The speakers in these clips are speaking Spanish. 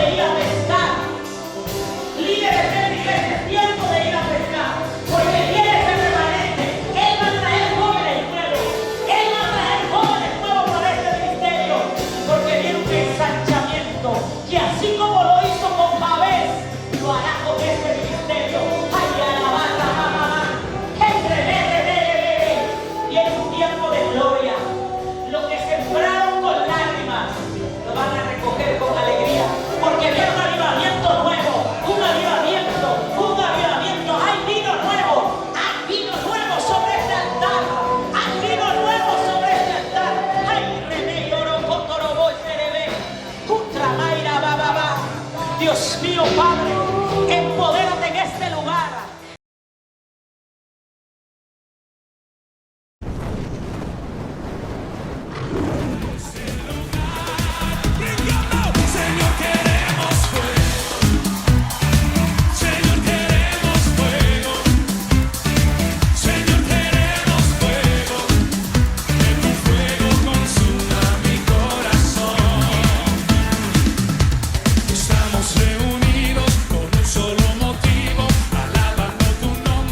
de ir a pescar. Líderes de la iglesia, es tiempo de ir a pescar. Porque viene ese remanente. Él va a traer jóvenes nuevos. Él va a traer jóvenes nuevos para este ministerio. Porque viene un ensanchamiento. Que así como lo hizo con Jabez, lo hará con este ministerio. Ay, alabanza, mamá. Viene un tiempo de gloria. Lo que sembraron con lágrimas lo van a recoger con alegría, porque viene un avivamiento nuevo, un avivamiento, un avivamiento. Hay vino nuevo, hay vino nuevo sobre este altar, hay vino nuevo sobre este altar. Ay, René, oro, cotorobo, serebe, contra Mayra, bababa. Dios mío, Padre, empodérate en este lugar.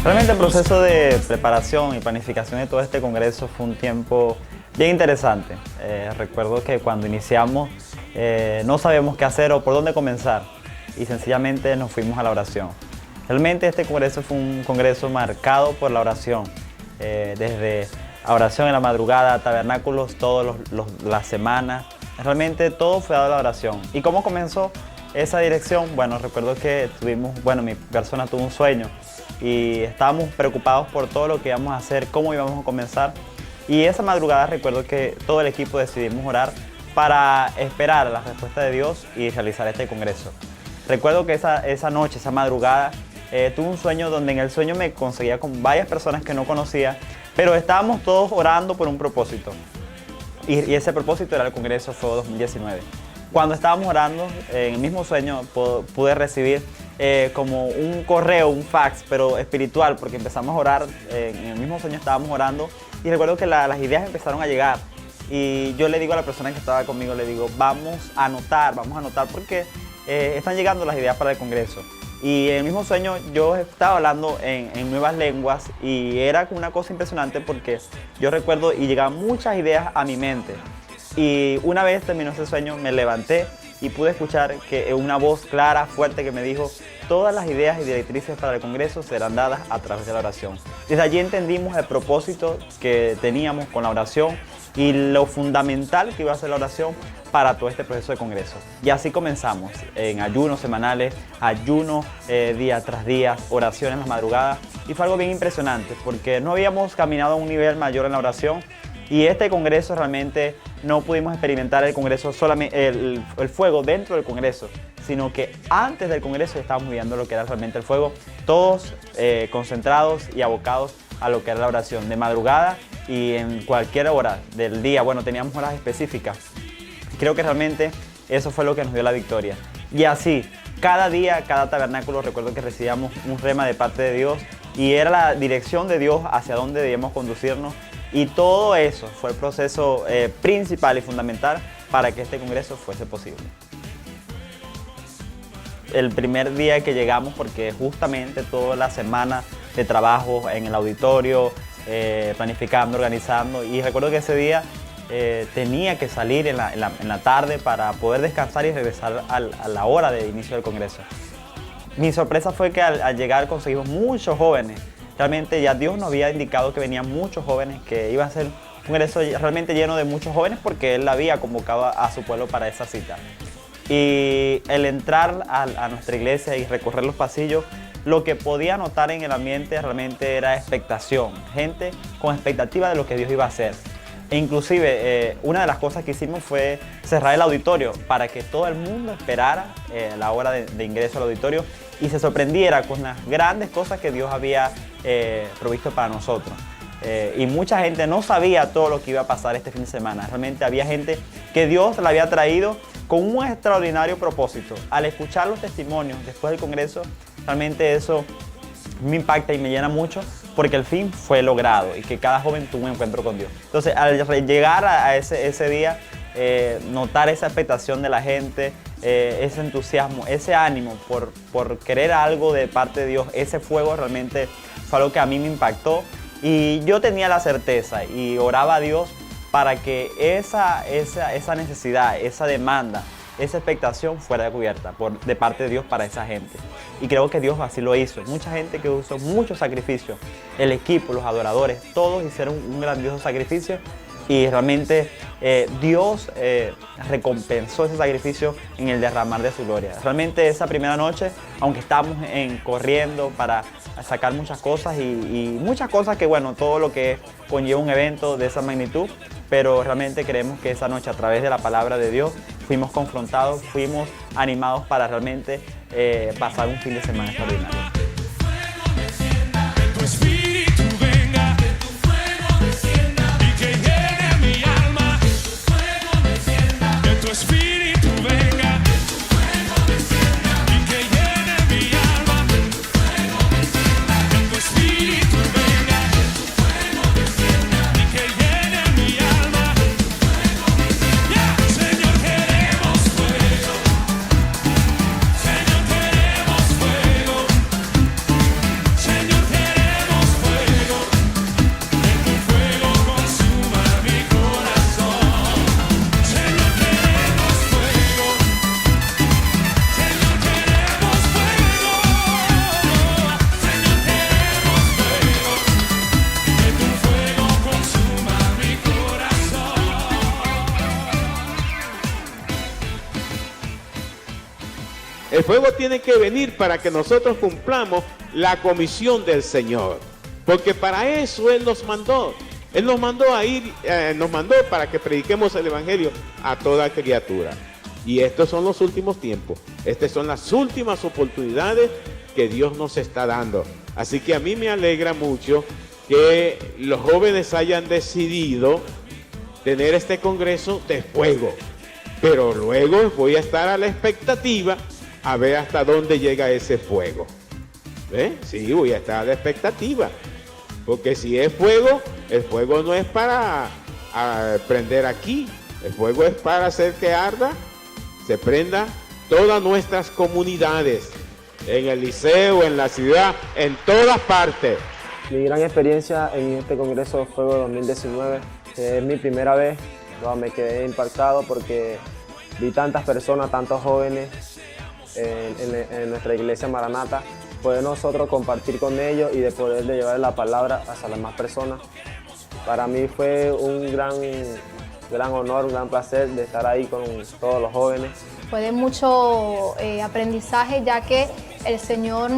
Realmente el proceso de preparación y planificación de todo este congreso fue un tiempo bien interesante. Recuerdo que cuando iniciamos no sabíamos qué hacer o por dónde comenzar y sencillamente nos fuimos a la oración. Realmente este congreso fue un congreso marcado por la oración, desde la oración en la madrugada, tabernáculos todas las semanas. Realmente todo fue dado a la oración. ¿Y cómo comenzó esa dirección? Bueno, recuerdo que mi persona tuvo un sueño y estábamos preocupados por todo lo que íbamos a hacer, cómo íbamos a comenzar. Y esa madrugada recuerdo que todo el equipo decidimos orar para esperar la respuesta de Dios y realizar este congreso. Recuerdo que esa noche, esa madrugada, tuve un sueño donde en el sueño me conseguía con varias personas que no conocía, pero estábamos todos orando por un propósito. Y ese propósito era el Congreso Fuego 2019. Cuando estábamos orando, en el mismo sueño pude recibir como un correo, un fax, pero espiritual, porque empezamos a orar, en el mismo sueño estábamos orando y recuerdo que las ideas empezaron a llegar. Y yo le digo a la persona que estaba conmigo, le digo, vamos a anotar porque están llegando las ideas para el Congreso. Y en el mismo sueño yo estaba hablando en nuevas lenguas y era una cosa impresionante porque yo recuerdo y llegaban muchas ideas a mi mente. Y una vez terminó ese sueño, me levanté y pude escuchar que una voz clara, fuerte, que me dijo: todas las ideas y directrices para el Congreso serán dadas a través de la oración. Desde allí entendimos el propósito que teníamos con la oración y lo fundamental que iba a ser la oración para todo este proceso de Congreso. Y así comenzamos, en ayunos semanales, ayunos día tras día, oraciones en las madrugadas. Y fue algo bien impresionante porque no habíamos caminado a un nivel mayor en la oración. Y este congreso realmente no pudimos experimentar el congreso solamente el fuego dentro del congreso, sino que antes del congreso estábamos viviendo lo que era realmente el fuego, todos concentrados y abocados a lo que era la oración de madrugada y en cualquier hora del día. Bueno, teníamos horas específicas. Creo que realmente eso fue lo que nos dio la victoria. Y así, cada día, cada tabernáculo, recuerdo que recibíamos un rema de parte de Dios y era la dirección de Dios hacia dónde debíamos conducirnos. Y todo eso fue el proceso principal y fundamental para que este congreso fuese posible. El primer día que llegamos, porque justamente toda la semana de trabajo en el auditorio, planificando, organizando, y recuerdo que ese día tenía que salir en la tarde para poder descansar y regresar a la hora de inicio del congreso. Mi sorpresa fue que al llegar conseguimos muchos jóvenes. Realmente ya Dios nos había indicado que venían muchos jóvenes, que iba a ser un congreso realmente lleno de muchos jóvenes porque Él había convocado a su pueblo para esa cita. Y el entrar a nuestra iglesia y recorrer los pasillos, lo que podía notar en el ambiente realmente era expectación, gente con expectativa de lo que Dios iba a hacer. E inclusive una de las cosas que hicimos fue cerrar el auditorio para que todo el mundo esperara la hora de ingreso al auditorio y se sorprendiera con las grandes cosas que Dios había provisto para nosotros. Y mucha gente no sabía todo lo que iba a pasar este fin de semana. Realmente había gente que Dios la había traído con un extraordinario propósito. Al escuchar los testimonios después del congreso, realmente eso me impacta y me llena mucho porque el fin fue logrado y que cada joven tuvo un encuentro con Dios. Entonces, al llegar a ese día, notar esa expectación de la gente, ese entusiasmo, ese ánimo por querer algo de parte de Dios, ese fuego realmente fue algo que a mí me impactó. Y yo tenía la certeza y oraba a Dios para que esa necesidad, esa demanda, esa expectación fuera cubierta de parte de Dios para esa gente. Y creo que Dios así lo hizo. Mucha gente que usó mucho sacrificio, el equipo, los adoradores, todos hicieron un grandioso sacrificio y realmente Dios recompensó ese sacrificio en el derramar de su gloria. Realmente esa primera noche, aunque estábamos corriendo para sacar muchas cosas y muchas cosas que, bueno, todo lo que conlleva un evento de esa magnitud, pero realmente creemos que esa noche a través de la palabra de Dios fuimos confrontados, fuimos animados para realmente pasar un fin de semana extraordinario. Tu espíritu venga, que tu fuego descienda y que llene mi alma. Que tu fuego descienda, que tu espíritu venga, que tu fuego descienda y que llene mi alma. Que tu fuego descienda, que tu espíritu venga, que tu fuego descienda y que llene mi alma. Que tu fuego descienda, Señor, queremos fuego. Señor, queremos fuego. Señor, queremos fuego, que tu fuego consuma mi corazón. Señor, queremos fuego, Señor, queremos fuego. Señor, queremos fuego, que tu fuego consuma mi corazón. El fuego tiene que venir para que nosotros cumplamos la comisión del Señor. Porque para eso Él nos mandó. Él nos mandó a ir, nos mandó para que prediquemos el Evangelio a toda criatura. Y estos son los últimos tiempos. Estas son las últimas oportunidades que Dios nos está dando. Así que a mí me alegra mucho que los jóvenes hayan decidido tener este congreso de fuego. Pero luego voy a estar a la expectativa a ver hasta dónde llega ese fuego. Sí, voy a estar a la expectativa. Porque si es fuego, el fuego no es para prender aquí. El fuego es para hacer que arda, se prenda todas nuestras comunidades. En el liceo, en la ciudad, en todas partes. Mi gran experiencia en este Congreso Fuego 2019 es mi primera vez. Me quedé impactado porque vi tantas personas, tantos jóvenes en nuestra iglesia Maranata. Poder nosotros compartir con ellos y de poder llevar la palabra hacia las más personas. Para mí fue un gran honor, un gran placer de estar ahí con todos los jóvenes. Fue de mucho aprendizaje, ya que el Señor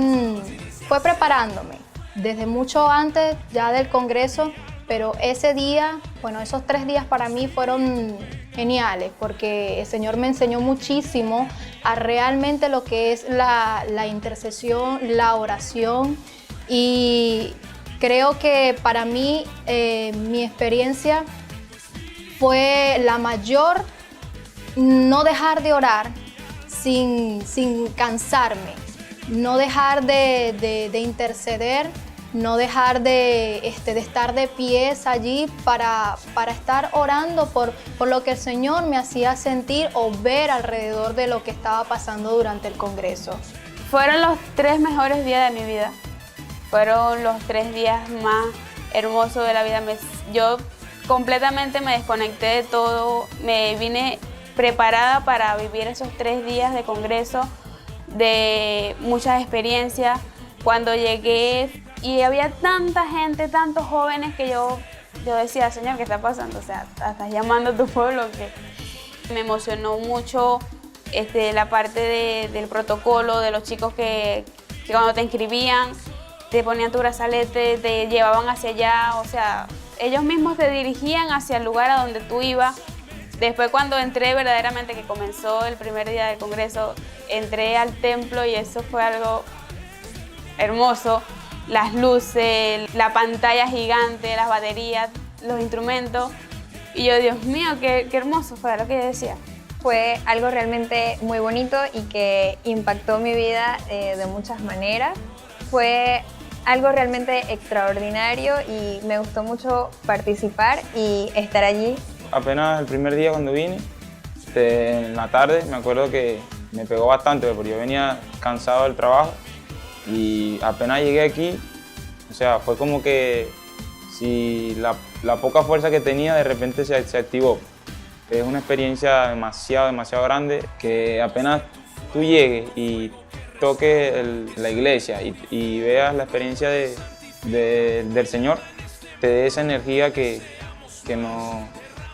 fue preparándome desde mucho antes ya del Congreso, pero ese día, bueno, esos 3 días para mí fueron geniales, porque el Señor me enseñó muchísimo a realmente lo que es la intercesión, la oración, y creo que para mí mi experiencia fue la mayor, no dejar de orar sin cansarme, no dejar de interceder, no dejar de estar de pies allí para estar orando por lo que el Señor me hacía sentir o ver alrededor de lo que estaba pasando durante el Congreso. Fueron los 3 mejores días de mi vida. Fueron los 3 días más hermosos de la vida. Yo completamente me desconecté de todo. Me vine preparada para vivir esos 3 días de Congreso, de muchas experiencias. Cuando llegué y había tanta gente, tantos jóvenes, que yo decía, Señor, ¿qué está pasando? O sea, estás llamando a tu pueblo. Que me emocionó mucho la parte del protocolo, de los chicos que cuando te inscribían, te ponían tu brazalete, te llevaban hacia allá, o sea, ellos mismos te dirigían hacia el lugar a donde tú ibas. Después, cuando entré verdaderamente, que comenzó el primer día del Congreso, entré al templo y eso fue algo hermoso. Las luces, la pantalla gigante, las baterías, los instrumentos. Y yo, Dios mío, qué hermoso fue lo que yo decía. Fue algo realmente muy bonito y que impactó mi vida de muchas maneras. Fue algo realmente extraordinario y me gustó mucho participar y estar allí. Apenas el primer día cuando vine, En la tarde me acuerdo que me pegó bastante porque yo venía cansado del trabajo y apenas llegué aquí, o sea, fue como que si la poca fuerza que tenía de repente se activó. Es una experiencia demasiado grande que apenas tú llegues y toques la iglesia y veas la experiencia del Señor, te dé esa energía que no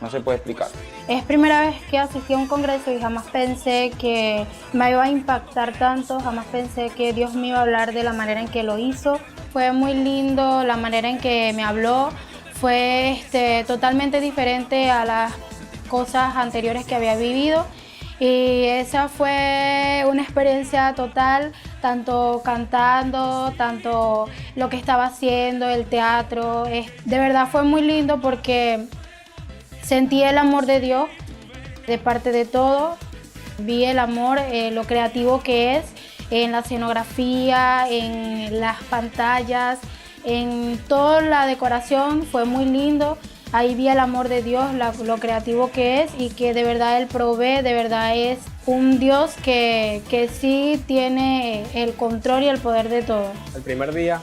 se puede explicar. Es primera vez que asistí a un congreso y jamás pensé que me iba a impactar tanto, jamás pensé que Dios me iba a hablar de la manera en que lo hizo. Fue muy lindo la manera en que me habló, fue totalmente diferente a las cosas anteriores que había vivido y esa fue una experiencia total, tanto cantando, tanto lo que estaba haciendo, el teatro. De verdad fue muy lindo porque sentí el amor de Dios de parte de todo, vi el amor, lo creativo que es en la escenografía, en las pantallas, en toda la decoración, fue muy lindo. Ahí vi el amor de Dios, lo creativo que es y que de verdad Él provee, de verdad es un Dios que sí tiene el control y el poder de todo. El primer día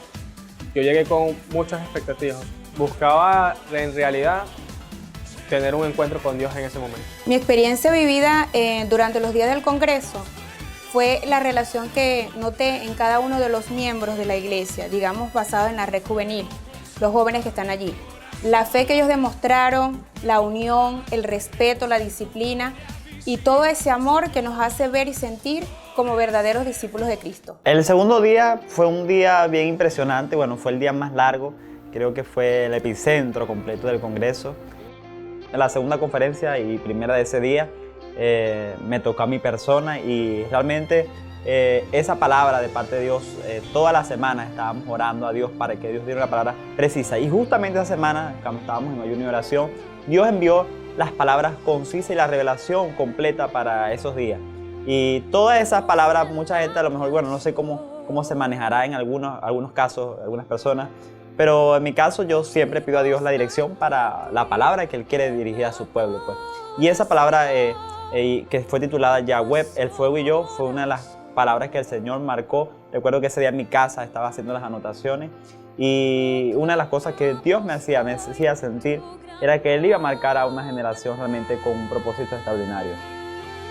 yo llegué con muchas expectativas. Buscaba en realidad tener un encuentro con Dios en ese momento. Mi experiencia vivida durante los días del Congreso fue la relación que noté en cada uno de los miembros de la iglesia, digamos basado en la red juvenil, los jóvenes que están allí. La fe que ellos demostraron, la unión, el respeto, la disciplina y todo ese amor que nos hace ver y sentir como verdaderos discípulos de Cristo. El segundo día fue un día bien impresionante, bueno, fue el día más largo, creo que fue el epicentro completo del Congreso. En la segunda conferencia y primera de ese día me tocó a mi persona y realmente esa palabra de parte de Dios, toda la semana estábamos orando a Dios para que Dios diera una palabra precisa y justamente esa semana, cuando estábamos en ayuno y oración, Dios envió las palabras concisas y la revelación completa para esos días. Y todas esas palabras, mucha gente a lo mejor, bueno, no sé cómo se manejará en algunos casos, algunas personas, pero en mi caso yo siempre pido a Dios la dirección para la palabra que Él quiere dirigir a su pueblo, pues. Y esa palabra que fue titulada Yahweh, el fuego y yo, fue una de las palabras que el Señor marcó. Recuerdo que ese día en mi casa estaba haciendo las anotaciones y una de las cosas que Dios me hacía sentir era que Él iba a marcar a una generación realmente con un propósito extraordinario.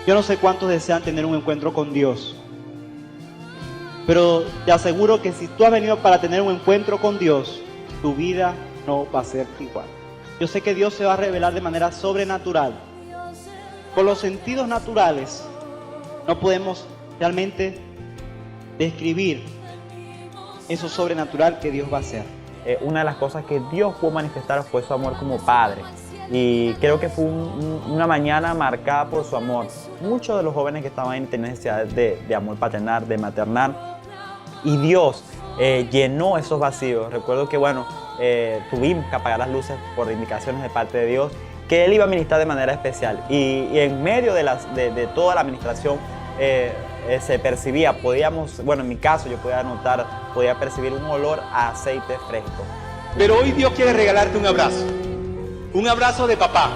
Yo no sé cuántos desean tener un encuentro con Dios, pero te aseguro que si tú has venido para tener un encuentro con Dios, tu vida no va a ser igual. Yo sé que Dios se va a revelar de manera sobrenatural. Con los sentidos naturales no podemos realmente describir eso sobrenatural que Dios va a hacer. Una de las cosas que Dios pudo manifestar fue su amor como Padre. Y creo que fue una mañana marcada por su amor. Muchos de los jóvenes que estaban en tenían necesidad de amor paternal, de maternal. Y Dios llenó esos vacíos. Recuerdo que, bueno, tuvimos que apagar las luces por indicaciones de parte de Dios, que Él iba a ministrar de manera especial. Y en medio de toda la administración se percibía, bueno, en mi caso yo podía percibir un olor a aceite fresco. Pero hoy Dios quiere regalarte un abrazo de papá,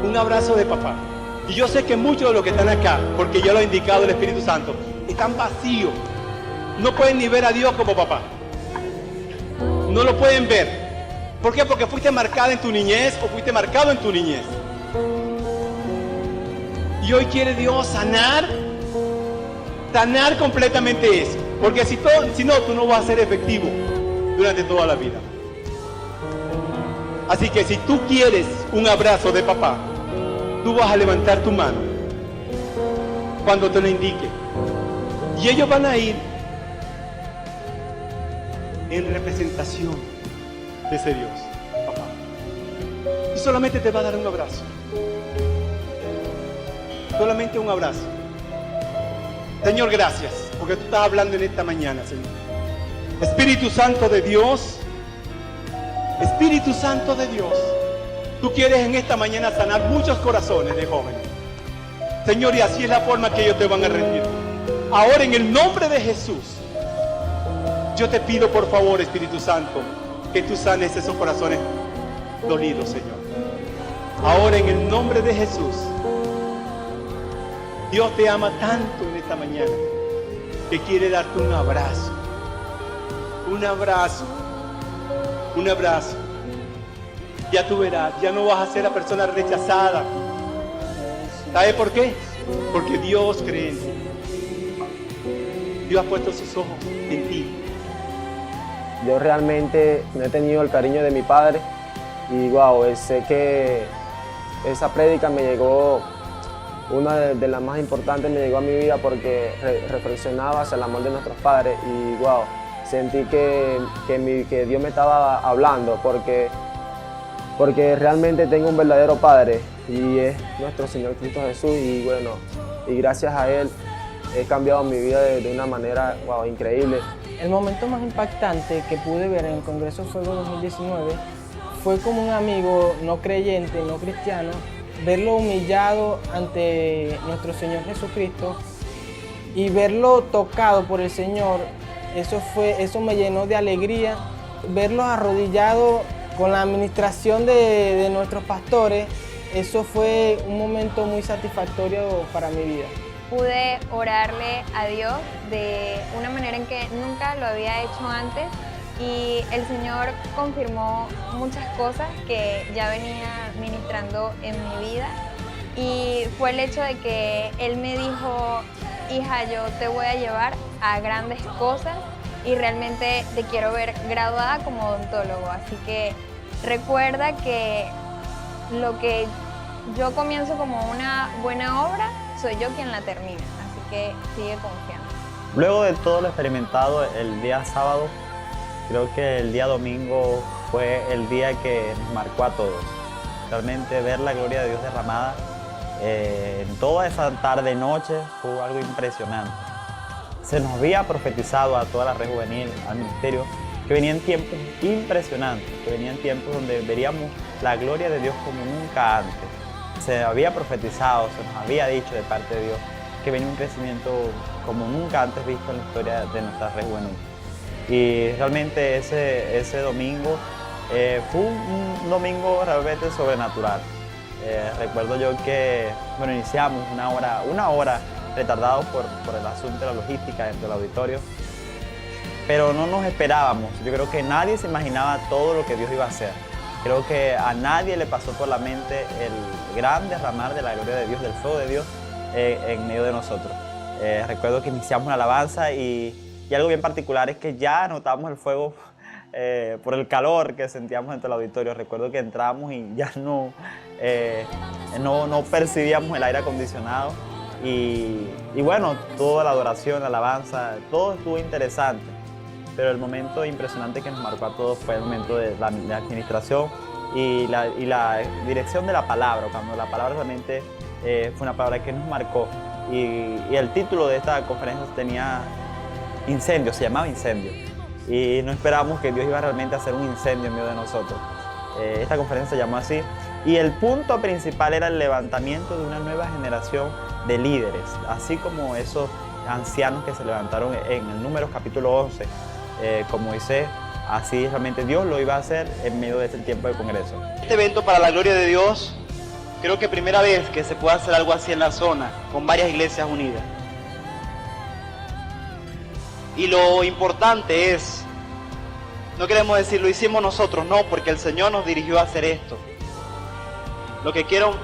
un abrazo de papá. Y yo sé que muchos de los que están acá, porque yo lo he indicado el Espíritu Santo, están vacíos, no pueden ni ver a Dios como papá, no lo pueden ver. ¿Por qué? Porque fuiste marcada en tu niñez o fuiste marcado en tu niñez. Y hoy quiere Dios sanar completamente eso. Porque si no, tú no vas a ser efectivo durante toda la vida. Así que si tú quieres un abrazo de papá, tú vas a levantar tu mano cuando te lo indique. Y ellos van a ir en representación de ese Dios, papá. Y solamente te va a dar un abrazo. Solamente un abrazo. Señor, gracias, porque tú estás hablando en esta mañana, Señor. Espíritu Santo de Dios, Espíritu Santo de Dios, tú quieres en esta mañana sanar muchos corazones de jóvenes. Señor, y así es la forma que ellos te van a rendir. Ahora, en el nombre de Jesús, yo te pido, por favor, Espíritu Santo, que tú sanes esos corazones dolidos, Señor. Ahora, en el nombre de Jesús, Dios te ama tanto en esta mañana que quiere darte un abrazo. Un abrazo. Un abrazo. Ya tú verás, ya no vas a ser la persona rechazada. ¿Sabes por qué? Porque Dios cree en ti. Dios ha puesto sus ojos en ti. Yo realmente no he tenido el cariño de mi padre y wow, sé que esa prédica me llegó, una de las más importantes me llegó a mi vida porque reflexionaba hacia el amor de nuestros padres y wow, sentí que Dios me estaba hablando porque realmente tengo un verdadero padre y es nuestro Señor Cristo Jesús y bueno, y gracias a Él he cambiado mi vida de una manera wow, increíble. El momento más impactante que pude ver en el Congreso Fuego 2019 fue como un amigo no creyente, no cristiano, verlo humillado ante nuestro Señor Jesucristo y verlo tocado por el Señor. Eso me llenó de alegría, verlo arrodillado con la administración de nuestros pastores. Eso fue un momento muy satisfactorio para mi vida. Pude orarle a Dios de una manera en que nunca lo había hecho antes y el Señor confirmó muchas cosas que ya venía ministrando en mi vida y fue el hecho de que Él me dijo, hija, yo te voy a llevar a grandes cosas y realmente te quiero ver graduada como odontólogo, así que recuerda que lo que yo comienzo como una buena obra, soy yo quien la termina, así que sigue confiando. Luego de todo lo experimentado el día sábado, creo que el día domingo fue el día que nos marcó a todos. Realmente ver la gloria de Dios derramada en toda esa tarde-noche fue algo impresionante. Se nos había profetizado a toda la red juvenil, al ministerio, que venían tiempos impresionantes, que venían tiempos donde veríamos la gloria de Dios como nunca antes. Se había profetizado, se nos había dicho de parte de Dios que venía un crecimiento como nunca antes visto en la historia de nuestra red juvenil. Y realmente ese domingo fue un domingo realmente sobrenatural. Recuerdo yo que iniciamos una hora retardados por el asunto de la logística dentro del auditorio, pero no nos esperábamos. Yo creo que nadie se imaginaba todo lo que Dios iba a hacer. Creo que a nadie le pasó por la mente el gran derramar de la gloria de Dios, del fuego de Dios en medio de nosotros. Recuerdo que iniciamos una alabanza y algo bien particular es que ya notamos el fuego por el calor que sentíamos dentro del auditorio. Recuerdo que entramos y ya no percibíamos el aire acondicionado y bueno, toda la adoración, la alabanza, todo estuvo interesante. Pero el momento impresionante que nos marcó a todos fue el momento de la administración y la dirección de la palabra, cuando la palabra realmente fue una palabra que nos marcó. Y el título de esta conferencia tenía incendio, se llamaba Incendio. Y no esperábamos que Dios iba realmente a hacer un incendio en medio de nosotros. Esta conferencia se llamó así. Y el punto principal era el levantamiento de una nueva generación de líderes, así como esos ancianos que se levantaron en el Números capítulo 11. Como dice, así realmente Dios lo iba a hacer en medio de este tiempo de congreso. Este evento para la gloria de Dios, creo que primera vez que se puede hacer algo así en la zona, con varias iglesias unidas. Y lo importante es, no queremos decir lo hicimos nosotros, no, porque el Señor nos dirigió a hacer esto. Lo que quiero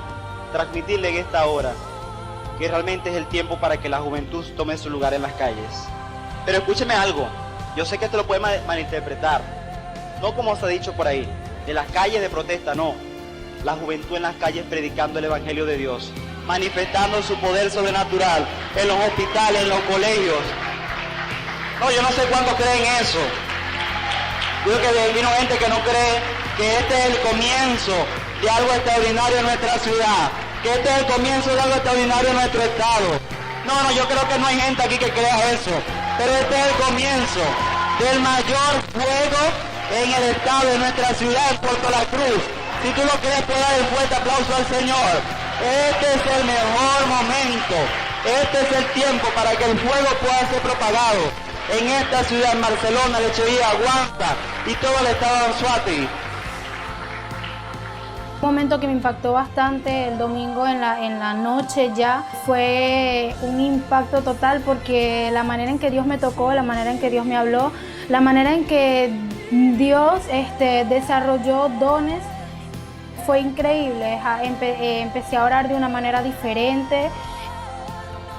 transmitirle en esta hora, que realmente es el tiempo para que la juventud tome su lugar en las calles. Pero escúcheme algo. Yo sé que esto lo puede malinterpretar, no como se ha dicho por ahí, de las calles de protesta, no. La juventud en las calles predicando el Evangelio de Dios, manifestando su poder sobrenatural en los hospitales, en los colegios. No, yo no sé cuántos creen eso. Yo creo que vino gente que no cree que este es el comienzo de algo extraordinario en nuestra ciudad, que este es el comienzo de algo extraordinario en nuestro estado. No, yo creo que no hay gente aquí que crea eso. Pero este es el comienzo del mayor fuego en el estado de nuestra ciudad, en Puerto La Cruz. Si tú lo crees, puedes dar un fuerte aplauso al Señor. Este es el mejor momento. Este es el tiempo para que el fuego pueda ser propagado en esta ciudad, en Barcelona, Lechería, Guanta y todo el estado de Anzoátegui. Un momento que me impactó bastante el domingo en la noche ya fue un impacto total porque la manera en que Dios me tocó, la manera en que Dios me habló, la manera en que Dios desarrolló dones fue increíble. Empecé a orar de una manera diferente,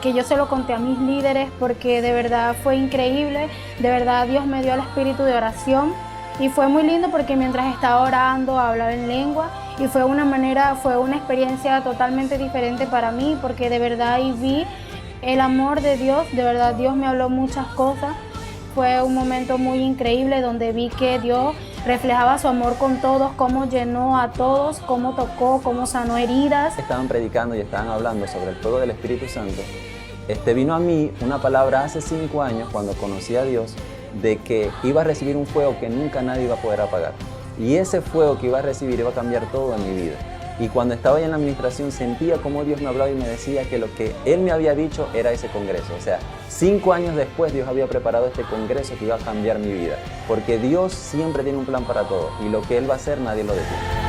que yo se lo conté a mis líderes porque de verdad fue increíble. De verdad Dios me dio el espíritu de oración y fue muy lindo porque mientras estaba orando hablaba en lengua y fue una experiencia totalmente diferente para mí porque de verdad ahí vi el amor de Dios. De verdad Dios me habló muchas cosas. Fue un momento muy increíble donde vi que Dios reflejaba su amor con todos, cómo llenó a todos, cómo tocó, cómo sanó heridas. Estaban predicando y estaban hablando sobre el fuego del Espíritu Santo. Vino a mí una palabra hace 5 años cuando conocí a Dios de que iba a recibir un fuego que nunca nadie iba a poder apagar. Y ese fuego que iba a recibir iba a cambiar todo en mi vida. Y cuando estaba ahí en la administración sentía como Dios me hablaba y me decía que lo que Él me había dicho era ese congreso. O sea, 5 años después Dios había preparado este congreso que iba a cambiar mi vida. Porque Dios siempre tiene un plan para todo y lo que Él va a hacer nadie lo detiene.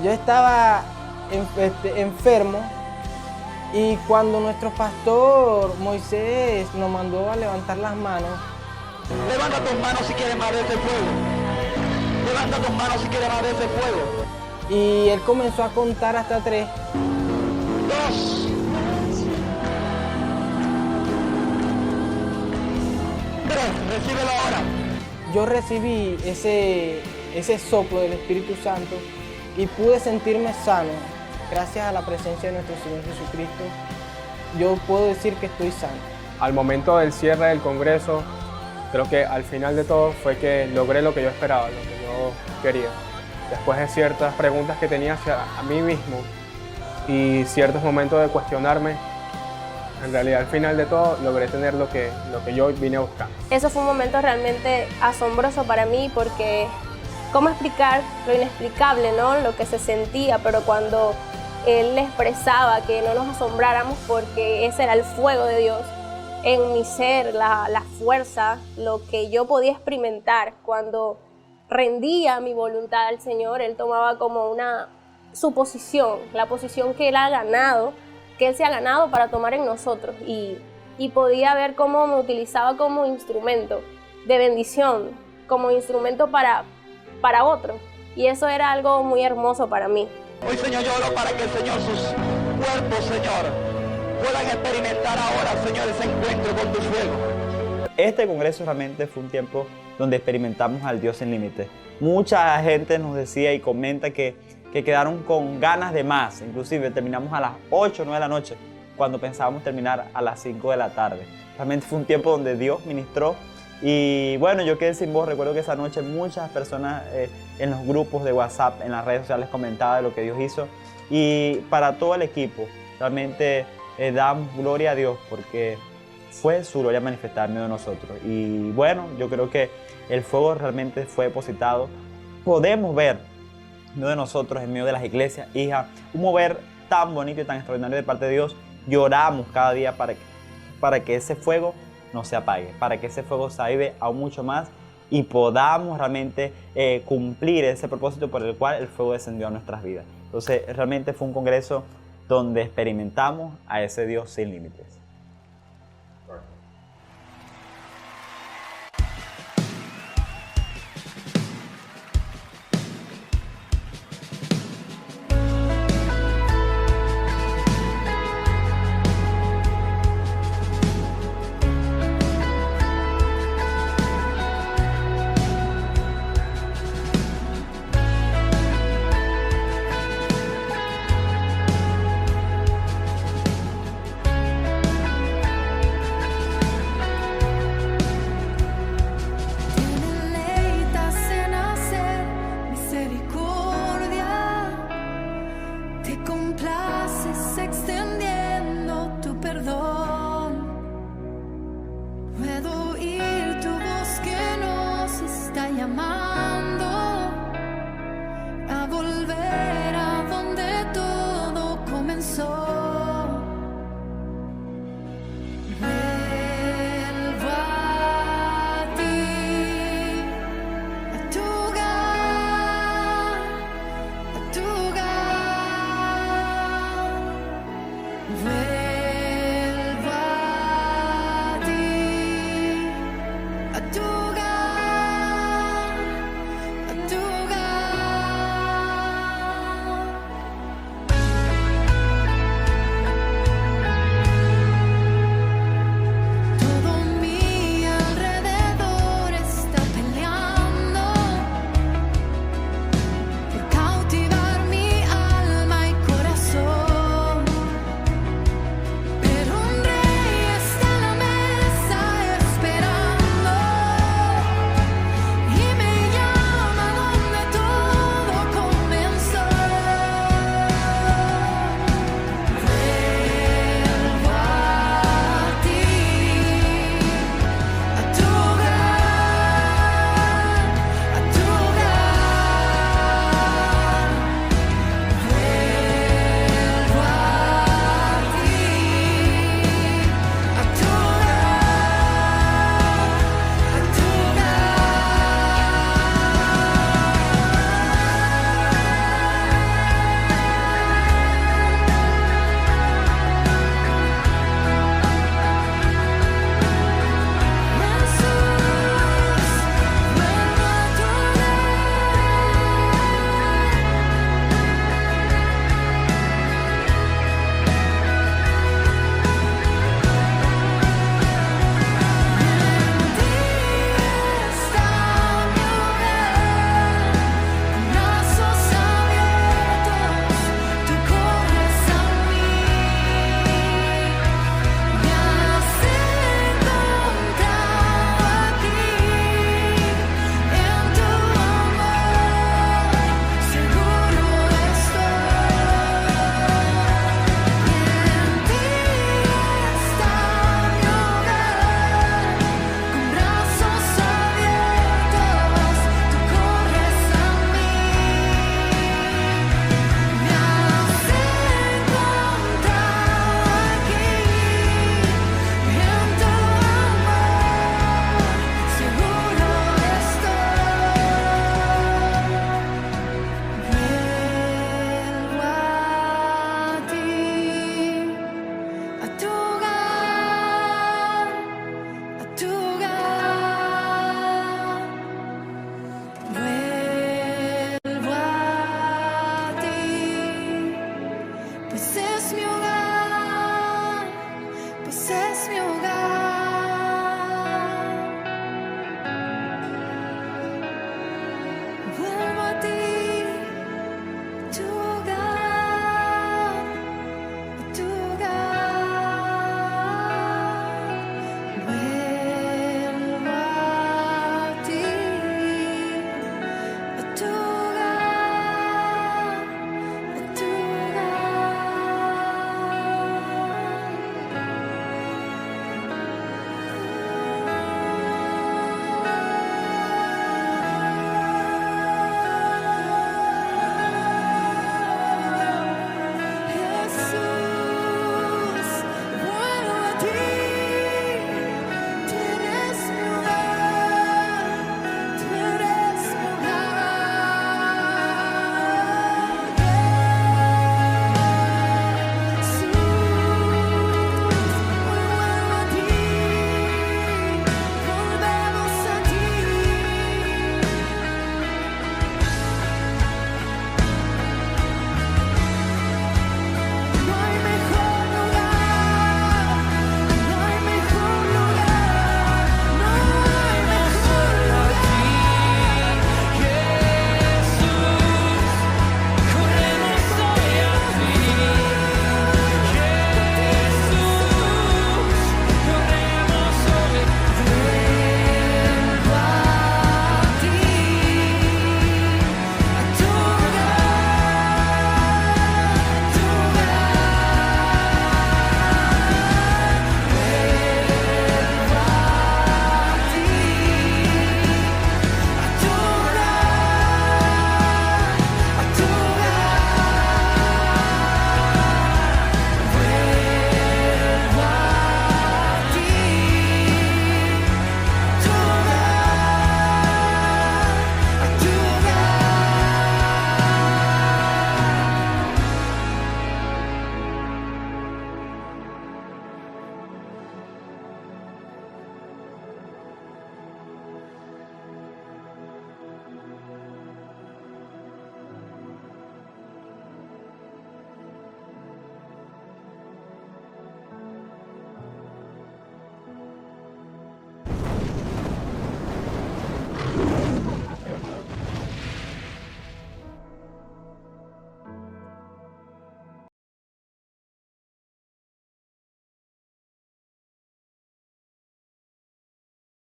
Yo estaba enfermo y cuando nuestro pastor Moisés nos mandó a levantar las manos. Levanta tus manos si quieres más de ese fuego. Levanta tus manos si quieres más de ese fuego. Y él comenzó a contar hasta 3. 2. 3. Recíbelo ahora. Yo recibí ese soplo del Espíritu Santo y pude sentirme sano. Gracias a la presencia de nuestro Señor Jesucristo, yo puedo decir que estoy sano. Al momento del cierre del Congreso, creo que al final de todo fue que logré lo que yo esperaba, lo que yo quería. Después de ciertas preguntas que tenía hacia a mí mismo y ciertos momentos de cuestionarme, en realidad al final de todo logré tener lo que yo vine a buscar. Eso fue un momento realmente asombroso para mí porque ¿cómo explicar lo inexplicable, ¿no? Lo que se sentía, pero cuando él expresaba que no nos asombráramos porque ese era el fuego de Dios en mi ser, la fuerza, lo que yo podía experimentar cuando rendía mi voluntad al Señor, Él tomaba como su posición, la posición que Él ha ganado, que Él se ha ganado para tomar en nosotros y podía ver cómo me utilizaba como instrumento de bendición, como instrumento para otro, y eso era algo muy hermoso para mí. Hoy, Señor, yo oro para que, Señor, sus cuerpos, Señor, puedan experimentar ahora, Señor, ese encuentro con tu fuego. Este congreso realmente fue un tiempo donde experimentamos al Dios sin límites. Mucha gente nos decía y comenta que quedaron con ganas de más, inclusive terminamos a las 8 o 9 de la noche, cuando pensábamos terminar a las 5 de la tarde. Realmente fue un tiempo donde Dios ministró. Y bueno, yo quedé sin voz. Recuerdo que esa noche muchas personas en los grupos de WhatsApp, en las redes sociales comentaban lo que Dios hizo. Y para todo el equipo, realmente damos gloria a Dios porque fue su gloria manifestada en medio de nosotros. Y bueno, yo creo que el fuego realmente fue depositado. Podemos ver en medio de nosotros, en medio de las iglesias, hija, un mover tan bonito y tan extraordinario de parte de Dios. Lloramos cada día para que ese fuego no se apague, para que ese fuego se avive aún mucho más y podamos realmente cumplir ese propósito por el cual el fuego descendió a nuestras vidas. Entonces, realmente fue un congreso donde experimentamos a ese Dios sin límites. Pues es mi hogar.